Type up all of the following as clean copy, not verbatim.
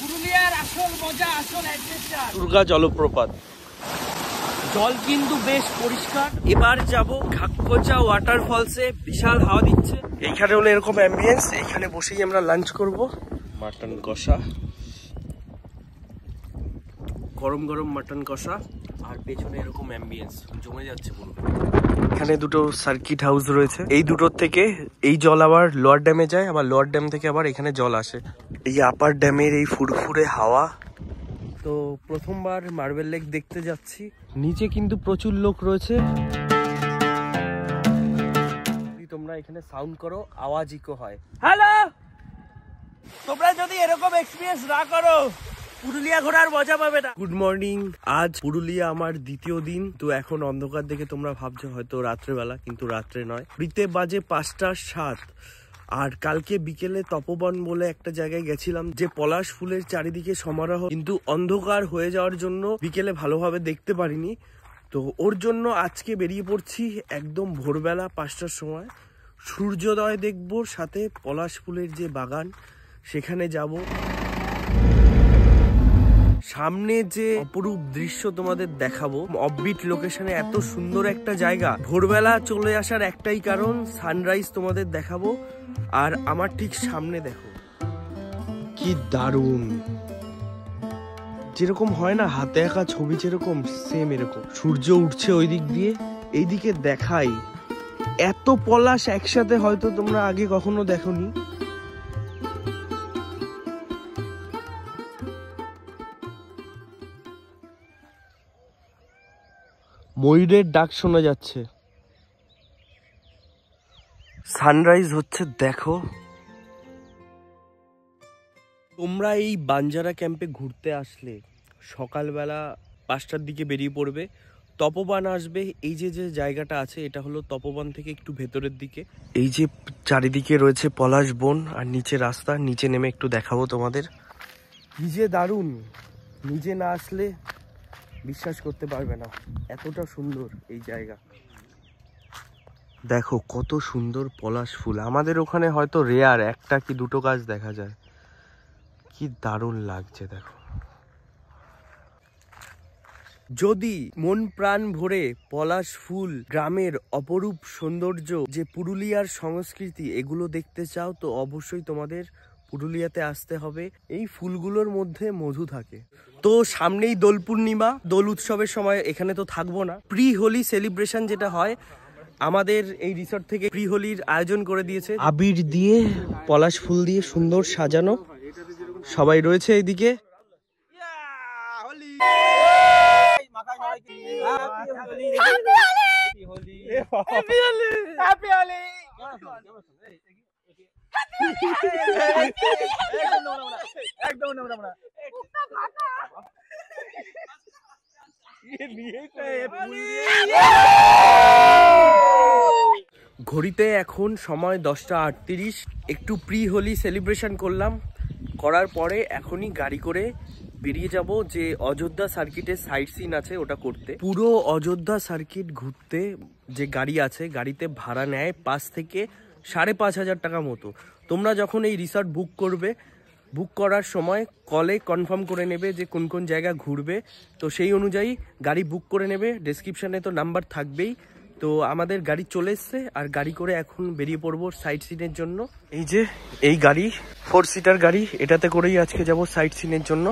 পুরুলিয়ার আসল মজা, আসল অ্যাডভেঞ্চার দুর্গা জলপ্রপাত। জল কিন্তু বেশ পরিষ্কার। এবার যাব ঘাক্কোচা ওয়াটারফলসে, বিশাল হাওয়া দিচ্ছে। এইখানে হলো এরকম অ্যাম্বিয়েন্স, এইখানে বসেই আমরা লাঞ্চ করব। মাটন কষা, গরম গরম মাটন কষা, আর পেছনে এরকম অ্যাম্বিয়েন্স জমে যাচ্ছে পুরো। এখানে দুটো সার্কিট হাউস রয়েছে, এই দুটোর থেকে এই জল আবার লোয়ার ড্যামে যায়, আবার লোয়ার ড্যাম থেকে আবার এখানে জল আসে। এই আপার ড্যামের এই ফুরফুরে হাওয়া। তো প্রথমবার মার্বেল লেক দেখতে যাচ্ছি। নিচে কিন্তু প্রচুর লোক রয়েছে। তোমরা এখানে সাউন্ড করো, আওয়াজ ইকো হয়। হ্যালো, তোমরা যদি এরকম এক্সপিরিয়েন্স না করো পুরুলিয়া ঘোরার মজা পাবে না। গুড মর্নিং, আজ পুরুলিয়া আমার দ্বিতীয় দিন। তো এখন অন্ধকার দেখে তোমরা ভাবছো হয়তো রাত্রেবেলা, কিন্তু রাত্রে নয়। ঘড়িতে বাজে 5:07। আর কালকে বিকেলে তপবন বলে একটা জায়গায় গেছিলাম, যে পলাশ ফুলের চারিদিকে সমারোহ, কিন্তু অন্ধকার হয়ে যাওয়ার জন্য বিকেলে ভালোভাবে দেখতে পারিনি। তো ওর জন্য আজকে বেরিয়ে পড়ছি একদম ভোরবেলা 5টার সময়। সূর্যোদয় দেখবো, সাথে পলাশ ফুলের যে বাগান সেখানে যাব। সামনে যে অপরূপ দৃশ্য তোমাদের দেখাবো, অফবিট লোকেশনে এত সুন্দর একটা জায়গা। ভোরবেলা চলে আসার একটাই কারণ, সানরাইজ তোমাদের দেখাবো। আর আমার ঠিক সামনে দেখো কি দারুণ, যেরকম হয় না হাতে আঁকা ছবি, যেরকম সেম এরকম সূর্য উঠছে ওই দিক দিয়ে, এইদিকে দেখাই। এত পলাশ একসাথে হয়তো তোমরা আগে কখনো দেখোনি। ময়ূরের ডাক শোনা যাচ্ছে। সানরাইজ হচ্ছে দেখো। তোমরা এই বাঞ্জারা ক্যাম্পে ঘুরতে আসলে সকালবেলা 5টার দিকে বেরিয়ে পড়বে। তপবন আসবে, এই যে যে জায়গাটা আছে এটা হলো তপবন থেকে একটু ভেতরের দিকে। এই যে চারিদিকে রয়েছে পলাশ বন, আর নিচে রাস্তা, নিচে নেমে একটু দেখাবো তোমাদের। কি যে দারুণ, নিজে না আসলে বিশ্বাস করতে পারবে না, এতটা সুন্দর এই জায়গা। দেখো কত সুন্দর পলাশ ফুল। আমাদের ওখানে হয়তো রেয়ার একটা কি দুটো গাছ দেখা যায়। কি দারুণ লাগছে দেখো। যদি মন প্রাণ ভরে পলাশ ফুল, গ্রামের অপরূপ সৌন্দর্য, যে পুরুলিয়ার সংস্কৃতি, এগুলো দেখতে চাও, তো অবশ্যই তোমাদের পুরুলিয়াতে আসতে হবে। এই ফুলগুলোর মধ্যে মধু থাকে। তো সামনেই দোল পূর্ণিমা, দোল উৎসবের সময় এখানে তো থাকবো না। প্রি হোলি সেলিব্রেশন যেটা হয়, আমাদের এই রিসর্ট থেকে প্রি হোলির আয়োজন করে দিয়েছে। আবির দিয়ে, পলাশ ফুল দিয়ে সুন্দর সাজানো, সবাই রয়েছে এইদিকে। ঘড়িতে এখন সময় 10টা 38। একটু প্রি হোলি সেলিব্রেশন করলাম, করার পরে এখনই গাড়ি করে বেরিয়ে যাব যে অযোধ্যা সার্কিটের সাইট সিন আছে ওটা করতে। পুরো অযোধ্যা সার্কিট ঘুরতে যে গাড়ি আছে, গাড়িতে ভাড়া নেয় 5 থেকে 5,500 টাকা মতো। তোমরা যখন এই রিসর্ট বুক করবে, বুক করার সময় কলে কনফার্ম করে নেবে যে কোন কোন জায়গা ঘুরবে, তো সেই অনুযায়ী গাড়ি বুক করে নেবে। ডেসক্রিপশানে তো নাম্বার থাকবেই। তো আমাদের গাড়ি চলে এসছে, আর গাড়ি করে এখন বেরিয়ে পড়বো সাইট সিনের জন্য। এই যে এই গাড়ি 4 সিটার গাড়ি, এটাতে করেই আজকে যাব সাইট সিনের জন্য।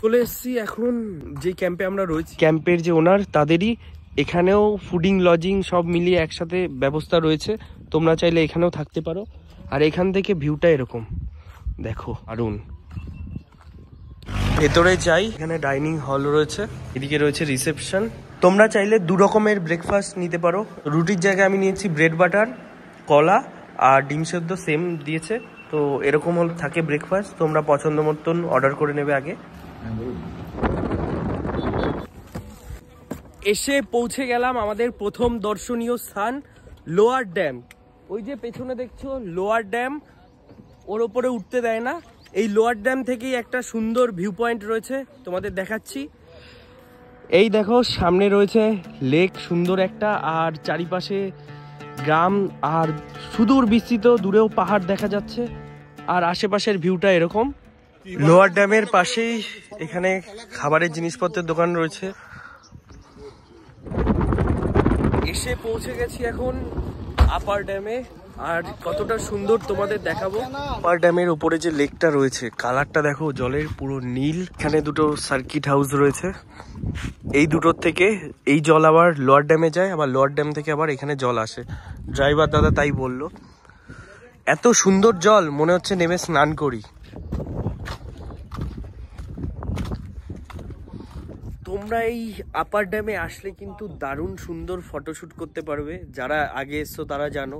চলে এসছি এখন যে ক্যাম্পে আমরা রয়েছি। ক্যাম্পের যে ওনার, তাদেরই এখানেও ফুডিং লজিং সব মিলিয়ে একসাথে ব্যবস্থা রয়েছে। তোমরা চাইলে এখানেও থাকতে পারো। আর এখান থেকে ভিউটা এরকম দেখো, দারুণ। ভেতরে যাই, এখানে ডাইনিং হল রয়েছে, এদিকে রয়েছে রিসেপশন। তোমরা চাইলে 2 রকমের ব্রেকফাস্ট নিতে পারো। রুটির জায়গায় আমি নিয়েছি ব্রেড বাটার, কলা আর ডিম সেদ্ধ সেম দিয়েছে। তো এরকম হল থাকে ব্রেকফাস্ট। তোমরা পছন্দ মতন অর্ডার করে নেবে আগে। এসে পৌঁছে গেলাম আমাদের প্রথম দর্শনীয় স্থান, লোয়ার ড্যাম। ওই যে পেছনে দেখছো লোয়ার ড্যাম, ওর ওপরে উঠতে দেয় না। এই লোয়ার ড্যাম থেকেই একটা সুন্দর ভিউ পয়েন্ট রয়েছে, তোমাদের দেখাচ্ছি। এই দেখো সামনে রয়েছে লেক সুন্দর একটা, আর চারিপাশে গ্রাম আর সুদূর বিস্তৃত দূরেও পাহাড় দেখা যাচ্ছে আর আশেপাশের ভিউটা এরকম। লোয়ার ড্যামের পাশেই এখানে খাবারের জিনিসপত্রের দোকান রয়েছে। এসে পৌঁছে গেছি এখন আপার ড্যামে, আর কতটা সুন্দর তোমাদের দেখাবো। আপার ড্যামের উপরে যে লেকটা রয়েছে কালারটা দেখো, জলের পুরো নীল। এখানে দুটো সার্কিট হাউস রয়েছে, এই দুটোর থেকে এই জল আবার লোয়ার ড্যামে যায়, আবার লোয়ার ড্যাম থেকে আবার এখানে জল আসে। ড্রাইভার দাদা তাই বললো। এত সুন্দর জল, মনে হচ্ছে নেমে স্নান করি। তোমরা এই আপার ড্যামে আসলে কিন্তু দারুণ সুন্দর ফটোশ্যুট করতে পারবে। যারা আগে এসছো তারা জানো।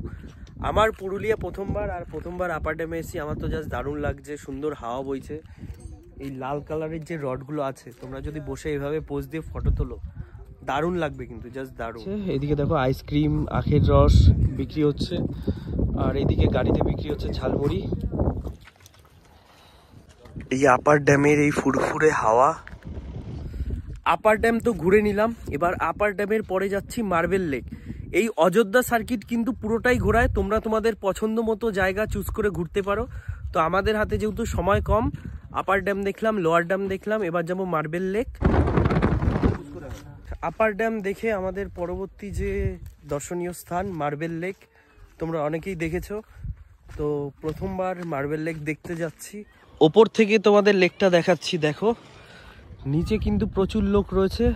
আমার পুরুলিয়া প্রথমবার, আর প্রথমবার আপার ড্যামে এসেছি। আমার তো জাস্ট দারুণ লাগছে, সুন্দর হাওয়া বইছে। এই লাল কালারের যে রডগুলো আছে, তোমরা যদি বসে এইভাবে পোজ দিয়ে ফটো তোলো দারুণ লাগবে, কিন্তু জাস্ট দারুণ। এদিকে দেখো আইসক্রিম, আখের রস বিক্রি হচ্ছে, আর এইদিকে গাড়িতে বিক্রি হচ্ছে ঝালমুড়ি। এই আপার ড্যামের এই ফুরফুরে হাওয়া। আপার ড্যাম তো ঘুরে নিলাম, এবার আপার ড্যামের পরে যাচ্ছি মার্বেল লেক। এই অযোধ্যা সার্কিট কিন্তু পুরোটাই ঘোরায়, তোমরা তোমাদের পছন্দ মতো জায়গা চুজ করে ঘুরতে পারো। তো আমাদের হাতে যেহেতু সময় কম, আপার ড্যাম দেখলাম, লোয়ার ড্যাম দেখলাম, এবার যাবো মার্বেল লেক। আপার ড্যাম দেখে আমাদের পরবর্তী যে দর্শনীয় স্থান মার্বেল লেক, তোমরা অনেকেই দেখেছো। তো প্রথমবার মার্বেল লেক দেখতে যাচ্ছি। ওপর থেকে তোমাদের লেকটা দেখাচ্ছি, দেখো নিচে কিন্তু প্রচুর লোক রয়েছে।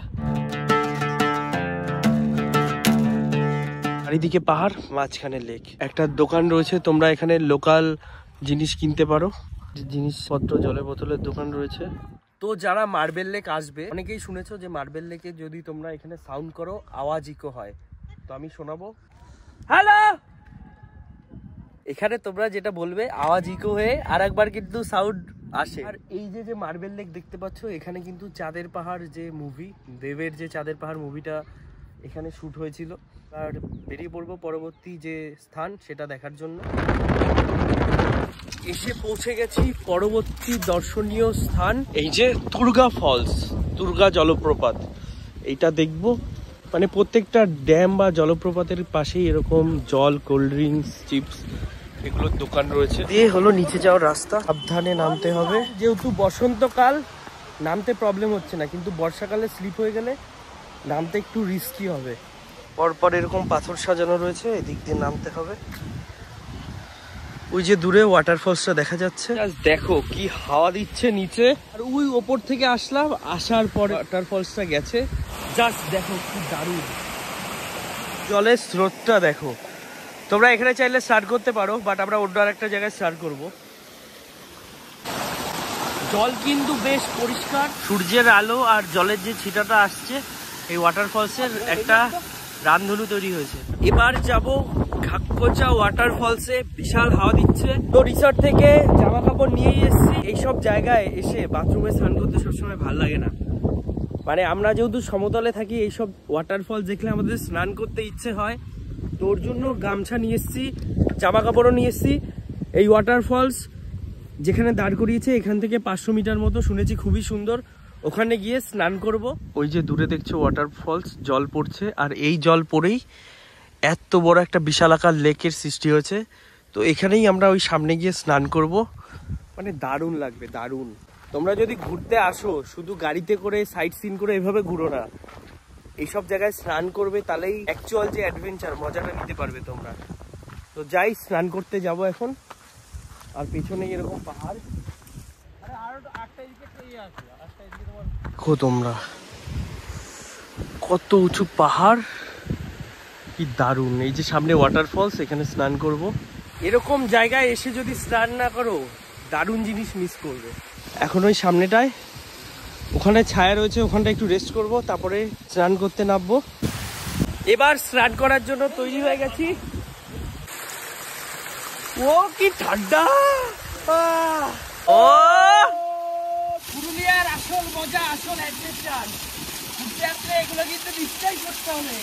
চারিদিকে পাহাড়, মাঝখানে লেক। একটা দোকান রয়েছে, তোমরা এখানে লোকাল জিনিস কিনতে পারো, জিনিসপত্র, জলের বোতলের দোকান রয়েছে। তো যারা মার্বেল লেক আসবে, অনেকেই শুনেছো যে মার্বেল লেকে যদি তোমরা এখানে সাউন্ড করো আওয়াজ ইকো হয়। তো আমি শোনাবো, হ্যালো। এখানে তোমরা যেটা বলবে আওয়াজ ইকো হয়ে আর একবার কিন্তু সাউন্ড আসে। আর এই যে মার্বেল লেক দেখতে পাচ্ছ, এখানে কিন্তু চাঁদের পাহাড় যে মুভি, দেবের যে চাঁদের পাহাড় মুভিটা এখানে শুট হয়েছিল। আর বেরিয়ে পড়বো পরবর্তী যে স্থান সেটা দেখার জন্য। এসে পৌঁছে গেছি পরবর্তী দর্শনীয় স্থান, এই যে দুর্গা ফলস, দুর্গা জলপ্রপাত। এইটা দেখবো। মানে প্রত্যেকটা ড্যাম বা জলপ্রপাতের পাশেই এরকম জল, কোল্ড ড্রিঙ্কস, চিপস এগুলোর দোকান রয়েছে। দিয়ে হলো নিচে যাওয়ার রাস্তা, সাবধানে নামতে হবে। যেহেতু বসন্তকাল নামতে প্রবলেম হচ্ছে না, কিন্তু বর্ষাকালে স্লিপ হয়ে গেলে নামতে একটু রিস্কি হবে। পরপর এরকম পাথর সাজানো রয়েছে, এদিক দিয়ে নামতে হবে। ওই যে দূরে ওয়াটারফলসটা দেখা যাচ্ছে, দেখো কি হাওয়া দিচ্ছে নিচে। আর ওই ওপর থেকে আসলাম, আসার পর ওয়াটারফলসটা গেছে, জাস্ট দেখো কি দারুণ। জলের স্রোতটা দেখো। তোমরা এখানে চাইলে স্টার্ট করতে পারো, বাট আমরা অন্য আর একটা জায়গায় স্টার্ট করব। জল কিন্তু বেশ পরিষ্কার, সূর্যের আলো আর জলের যে ছিটাটা আসছে, এই ওয়াটারফলসের একটা রামধনু তৈরি হয়েছে। এবার যাব ঘাক্কোচা ওয়াটারফলসে, বিশাল হাওয়া দিচ্ছে। তো রিসর্ট থেকে জামা কাপড় নিয়েই এসেছি। এইসব জায়গায় এসে বাথরুমে স্নান করতে সবসময় ভালো লাগে না। মানে আমরা যেহেতু সমতলে থাকি, এইসব ওয়াটারফলস দেখলে আমাদের স্নান করতে ইচ্ছে হয়। তোর জন্য গামছা নিয়ে এসেছি, জামা কাপড়ও নিয়ে এসেছি। এই ওয়াটারফলস যেখানে দাঁড় করিয়েছে, এখান থেকে 500 মিটার মতো, শুনেছি খুবই সুন্দর। ওখানে গিয়ে স্নান করব। ওই যে দূরে দেখছো ওয়াটারফলস, জল পড়ছে, আর এই জল পড়েই এত বড় একটা বিশালাকার লেকের সৃষ্টি হয়েছে। তো এখানেই আমরা ওই সামনে গিয়ে স্নান করব। মানে দারুণ লাগবে, দারুণ। তোমরা যদি ঘুরতে আসো, শুধু গাড়িতে করে সাইট সিন করে এভাবে ঘুরো না, এইসব জায়গায় স্নান করবে, তাহলেই অ্যাকচুয়াল যে অ্যাডভেঞ্চার মজাটা নিতে পারবে তোমরা। তো যাই, স্নান করতে যাব এখন। আর পেছনে এরকম পাহাড়, দেখো তোমরা কত উঁচু পাহাড়, কি দারুণ। এই যে সামনে ওয়াটারফলস, এখানে স্নান করব। এরকম জায়গায় এসে যদি স্নান না করো, দারুণ জিনিস মিস করবে। এখন ওই সামনেটায়, ওখানে ছায়া রয়েছে, ওখানটা একটু রেস্ট করব, তারপরে স্নান করতে নামবো। এবার স্নান করার জন্য তৈরি হয়ে গেছি। ও কি ঠান্ডা! ও পুরুলিয়ার আসল মজা, আসল অ্যাডভেঞ্চার। ঘুরতে আসলে এগুলো কিন্তু নিশ্চয়ই করতে হবে।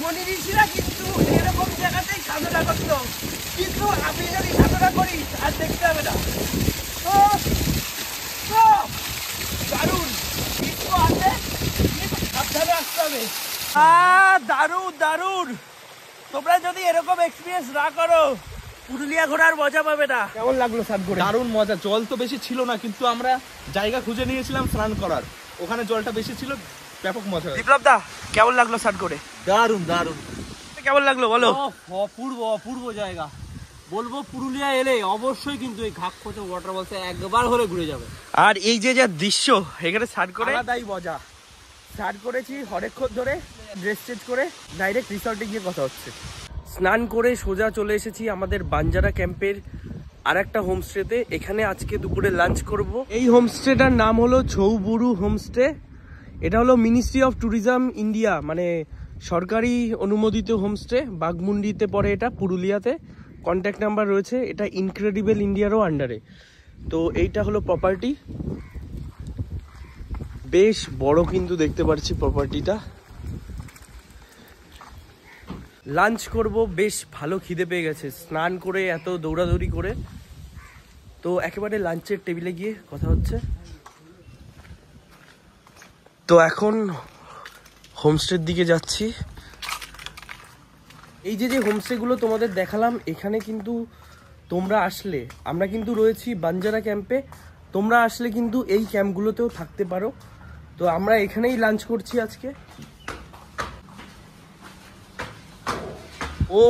মনি ঋষিরা কিন্তু এরকম জায়গাতেই সাধনা করতো, কিন্তু কিন্তু আমি যদি সাঁতারা করি আর দেখতে হবে না। দারুণ কিন্তু আছে, সাবধানে আসতে হবে। দারুণ দারুণ। তোমরা যদি এরকম এক্সপিরিয়েন্স না করো পুরুলিয়া ঘোরার মজা পাবে না। কেমন লাগলো স্নান করে? দারুণ মজা। জল তো বেশি ছিল না, কিন্তু আমরা জায়গা খুঁজে নিয়েছিলাম স্নান করার, ওখানে জলটা বেশি ছিল, ব্যাপক মজা। বিপ্লব দা কেমন লাগলো স্নান করে? দারুণ দারুণ। কেমন লাগলো বলো? অপূর্ব জায়গা বলবো। পুরুলিয়া এলে অবশ্যই কিন্তু এই ঘাটকোচা ওয়াটার ফলসে একবার হলে ঘুরে যাবে। আর এই যে যা দৃশ্য এখানে স্নান করে আলাদাই মজা। স্টার্ট করেছি অনেকক্ষণ ধরে, ড্রেস চেঞ্জ করে ডাইরেক্ট রিসর্টে গিয়ে কথা হচ্ছে। স্নান করে সোজা চলে এসেছি আমাদের বাঞ্জারা ক্যাম্পের আর একটা হোমস্টেতে। এখানে আজকে দুপুরে লাঞ্চ করব। এই হোমস্টেটার নাম হলো ছৌবুরু হোমস্টে। এটা হলো মিনিস্ট্রি অফ ট্যুরিজম ইন্ডিয়া, মানে সরকারি অনুমোদিত হোমস্টে। বাঘমুন্ডিতে পড়ে এটা, পুরুলিয়াতে। কন্ট্যাক্ট নাম্বার রয়েছে। এটা ইনক্রেডিবল ইন্ডিয়ারও আন্ডারে। তো এইটা হলো প্রপার্টি, বেশ বড় কিন্তু দেখতে পাচ্ছি প্রপার্টিটা। লাঞ্চ করব, বেশ ভালো খিদে পেয়ে গেছে স্নান করে এত দৌড়াদৌড়ি করে। তো একেবারে লাঞ্চের টেবিলে গিয়ে কথা হচ্ছে। তো এখন হোমস্টের দিকে যাচ্ছি। এই যে হোমস্টেগুলো তোমাদের দেখালাম, এখানে কিন্তু তোমরা আসলে, আমরা কিন্তু রয়েছি বাঞ্জারা ক্যাম্পে, তোমরা আসলে কিন্তু এই ক্যাম্পগুলোতেও থাকতে পারো। তো আমরা এখানেই লাঞ্চ করছি আজকে। ও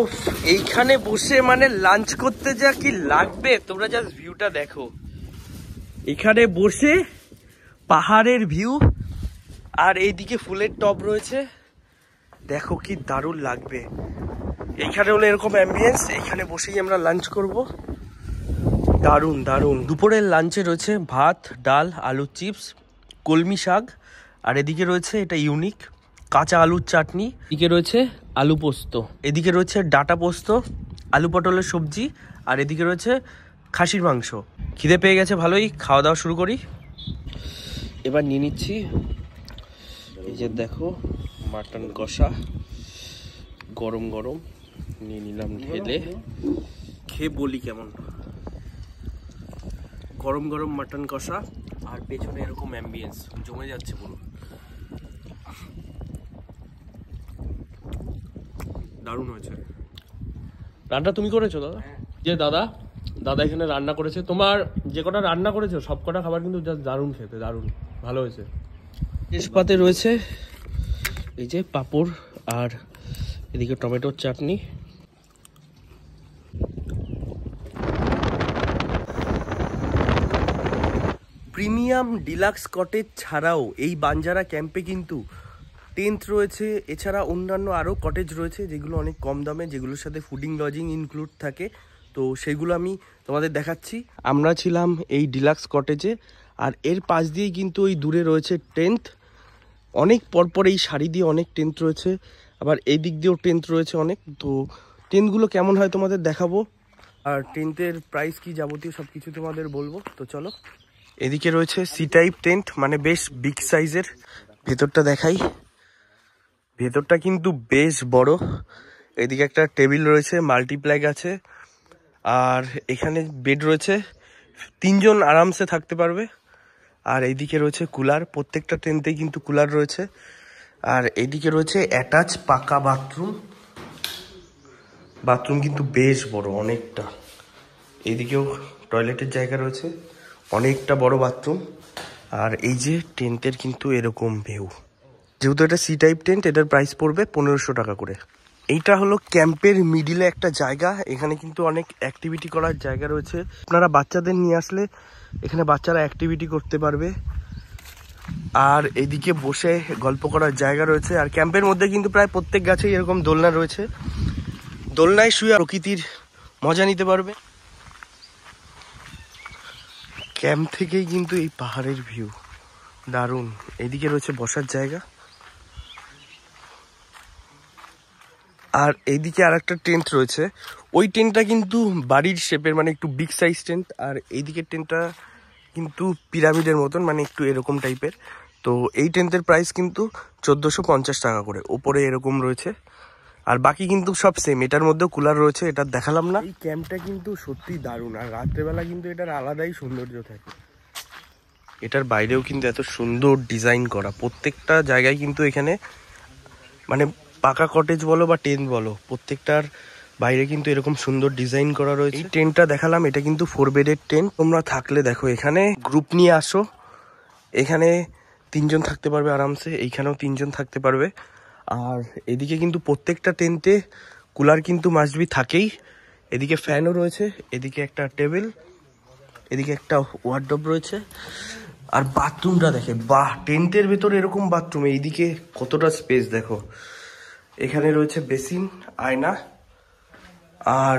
এইখানে বসে মানে লাঞ্চ করতে যা কি লাগবে, তোমরা জাস্ট ভিউটা দেখো। এখানে বসে পাহাড়ের ভিউ, আর এইদিকে ফুলের টব রয়েছে, দেখো কি দারুণ লাগবে। এইখানে হলো এরকম অ্যাম্বিয়েন্স, এইখানে বসেই আমরা লাঞ্চ করব। দারুণ দারুণ। দুপুরের লাঞ্চে রয়েছে ভাত, ডাল, আলু চিপস, কলমি শাক, আর এদিকে রয়েছে এটা ইউনিক কাঁচা আলুর চাটনি। এদিকে রয়েছে আলু পোস্ত, এদিকে রয়েছে ডাটা পোস্ত, আলু পটলের সবজি, আর এদিকে রয়েছে খাসির মাংস। খিদে পেয়ে গেছে ভালোই, খাওয়া দাওয়া শুরু করি। এবার নিয়ে নিচ্ছি, এই যে দেখো মাটন কষা, গরম গরম নিয়ে নিলাম ঢেলে। খেয়ে বলি কেমন। গরম গরম মাটন কষা, আর পেছনে এরকম অ্যাম্বিয়েন্স জমে যাচ্ছে পুরো। দারুণ হয়েছে। রান্না তুমি করেছো দাদা? যে দাদা এখানে রান্না করেছে। তোমার যে কটা রান্না করেছো সব কটা খাবার কিন্তু দারুণ খেতে, দারুণ ভালো হয়েছে। তেজপাতে রয়েছে এই যে পাঁপড়, আর এদিকে টমেটোর চাটনি। প্রিমিয়াম ডিলাক্স কটেজ ছাড়াও এই বাঞ্জারা ক্যাম্পে কিন্তু টেন্ট রয়েছে, এছাড়া অন্যান্য আরও কটেজ রয়েছে যেগুলো অনেক কম দামে, যেগুলোর সাথে ফুডিং লজিং ইনক্লুড থাকে। তো সেগুলো আমি তোমাদের দেখাচ্ছি। আমরা ছিলাম এই ডিলাক্স কটেজে, আর এর পাশ দিয়েই কিন্তু ওই দূরে রয়েছে টেন্ট। অনেক পরপর এই সারি দিয়ে অনেক টেন্ট রয়েছে, আবার এই দিক দিয়েও টেন্ট রয়েছে অনেক। তো টেন্টগুলো কেমন হয় তোমাদের দেখাবো, আর টেন্টের প্রাইস কি যাবতীয় সব কিছু তোমাদের বলবো। তো চলো। এদিকে রয়েছে সি টাইপ টেন্ট, মানে বেশ বিগ সাইজের। ভেতরটা দেখাই, ভেতরটা কিন্তু বেশ বড়। এদিকে একটা টেবিল রয়েছে, মাল্টিপ্ল্যাগ আছে, আর এখানে বেড রয়েছে, 3 জন আরামসে থাকতে পারবে। আর এইদিকে রয়েছে কুলার, প্রত্যেকটা টেন্টেই কিন্তু কুলার রয়েছে। আর এইদিকে রয়েছে অ্যাটাচ পাকা বাথরুম, বাথরুম কিন্তু বেশ বড় অনেকটা। এইদিকেও টয়লেটের জায়গা রয়েছে, অনেকটা বড় বাথরুম। আর এই যে টেন্টের কিন্তু এরকম ভিউ। যেহেতু এটা সি টাইপ টেন্ট, এটার প্রাইস পড়বে 1500 টাকা করে। এইটা হলো ক্যাম্পের মিডিলে একটা জায়গা, এখানে কিন্তু অনেক অ্যাক্টিভিটি করার জায়গা রয়েছে। আপনারা বাচ্চাদের নিয়ে আসলে এখানে বাচ্চারা অ্যাক্টিভিটি করতে পারবে। আর এদিকে বসে গল্প করার জায়গা রয়েছে। আর ক্যাম্পের মধ্যে কিন্তু প্রায় প্রত্যেক গাছেই এরকম দোলনা রয়েছে, দোলনায় শুয়ে প্রকৃতির মজা নিতে পারবে। ক্যাম্প থেকেই কিন্তু এই পাহাড়ের ভিউ দারুণ। এদিকে রয়েছে বসার জায়গা, আর এইদিকে আর একটা টেন্ট রয়েছে। ওই টেন্টটা কিন্তু বাড়ির শেপের, মানে একটু বিগ সাইজ টেন্ট। আর এইদিকের টেন্টটা কিন্তু পিরামিডের মতন, মানে একটু এরকম টাইপের। তো এই টেন্টের প্রাইস কিন্তু 1450 টাকা করে। ওপরে এরকম রয়েছে, আর বাকি কিন্তু সব সেম, এটার মধ্যেও কুলার রয়েছে, এটা দেখালাম না। এই ক্যাম্পটা কিন্তু সত্যি দারুণ, আর রাত্রেবেলা কিন্তু এটার আলাদাই সৌন্দর্য থাকে। এটার বাইরেও কিন্তু এত সুন্দর ডিজাইন করা, প্রত্যেকটা জায়গায় কিন্তু এখানে মানে পাকা কটেজ বলো বা টেন্ট বলো, প্রত্যেকটার বাইরে কিন্তু এরকম সুন্দর ডিজাইন করা রয়েছে। এই টেন্টটা দেখালাম, এটা কিন্তু 4 বেডের টেন্ট। তোমরা থাকলে দেখো এখানে গ্রুপ নিয়ে আসো, এখানে 3 জন থাকতে পারবে আরামসে, এইখানেও 3 জন থাকতে পারবে। আর এদিকে কিন্তু প্রত্যেকটা টেন্টে কুলার কিন্তু মাস্ট বি থাকেই। এদিকে ফ্যানও রয়েছে, এদিকে একটা টেবিল, এদিকে একটা ওয়ার্ডরোব রয়েছে। আর বাথরুমটা দেখে, বাহ, টেন্টের ভেতরে এরকম বাথরুম, এইদিকে কতটা স্পেস দেখো। এখানে রয়েছে বেসিন, আয়না, আর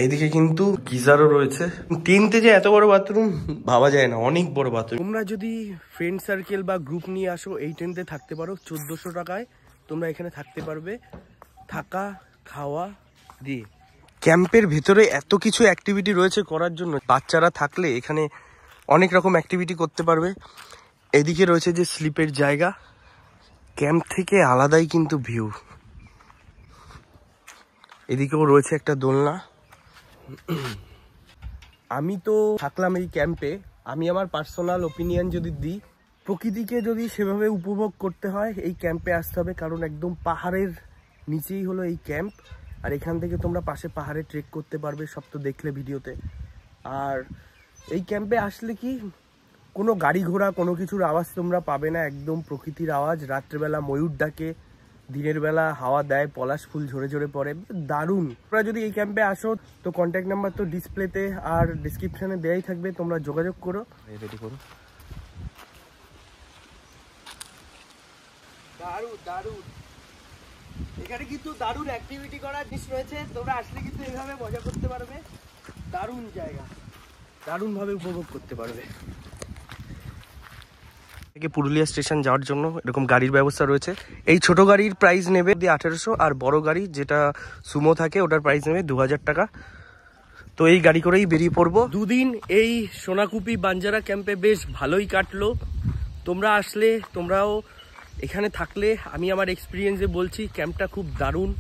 এইদিকে কিন্তু গিজারও রয়েছে। টেন্টে যে এত বড় বাথরুম ভাবা যায় না, অনেক বড় বাথরুম। তোমরা যদি ফ্রেন্ড সার্কেল বা গ্রুপ নিয়ে আসো, এই টেন্টে থাকতে পারো। 1400 টাকায় তোমরা এখানে থাকতে পারবে, থাকা খাওয়া দিয়ে। ক্যাম্পের ভেতরে এত কিছু অ্যাক্টিভিটি রয়েছে করার জন্য, বাচ্চারা থাকলে এখানে অনেক রকম অ্যাক্টিভিটি করতে পারবে। এদিকে রয়েছে যে স্লিপের জায়গা, ক্যাম্প থেকে আলাদাই কিন্তু ভিউ। এদিকেও রয়েছে একটা দোলনা। আমি তো থাকলাম এই ক্যাম্পে, আমি আমার পার্সোনাল ওপিনিয়ন যদি দিই, প্রকৃতিকে যদি সেভাবে উপভোগ করতে হয় এই ক্যাম্পে আসতে হবে, কারণ একদম পাহাড়ের নিচেই হলো এই ক্যাম্প। আর এখান থেকে তোমরা পাশে পাহাড়ে ট্রেক করতে পারবে, সব তো দেখলে ভিডিওতে। আর এই ক্যাম্পে আসলে কি কোনো গাড়ি ঘোড়া কোনো কিছুর আওয়াজ তোমরা পাবে না, একদম প্রকৃতির আওয়াজ। রাত্রেবেলা ময়ূর ডাকে, দিনের বেলা হাওয়া দেয়, পলাশ ফুল ঝরে ঝরে পড়ে, দারুণ। তোমরা যদি এই ক্যাম্পে আসো তো কন্ট্যাক্ট নাম্বার তো ডিসপ্লেতে আর ডিসক্রিপশনে দেয়াই থাকবে, তোমরা যোগাযোগ করো। রেডি করো। দারুণ দারুণ, এখানে কিন্তু দারুণ অ্যাক্টিভিটি করার জিনিস রয়েছে, তোমরা আসলে কিন্তু এইভাবে মজা করতে পারবে। দারুণ জায়গা, দারুণভাবে উপভোগ করতে পারবে। পুরুলিয়া স্টেশন যাওয়ার জন্য এরকম গাড়ির ব্যবস্থা রয়েছে। এই ছোট গাড়ির প্রাইস নেবে 1800, আর বড় গাড়ি যেটা সুমো থাকে ওটার প্রাইস নেবে 2000 টাকা। তো এই গাড়ি করেই বেরিয়ে পড়বো। দুদিন এই সোনাকুপি বাঞ্জারা ক্যাম্পে বেশ ভালোই কাটলো। তোমরা আসলে, তোমরাও এখানে থাকলে, আমি আমার এক্সপিরিয়েন্সে বলছি ক্যাম্পটা খুব দারুণ,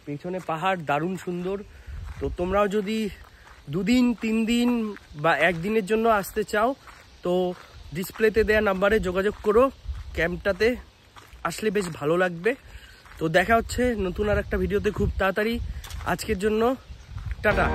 পেছনে পাহাড় দারুণ সুন্দর। তো তোমরাও যদি 2 দিন 3 দিন বা 1 দিনের জন্য আসতে চাও তো ডিসপ্লেতে দেয়া নাম্বারে যোগাযোগ করো, ক্যাম্পটাতে আসলে বেশ ভালো লাগবে। তো দেখা হচ্ছে নতুন আর একটা ভিডিওতে খুব তাড়াতাড়ি। আজকের জন্য টাটা।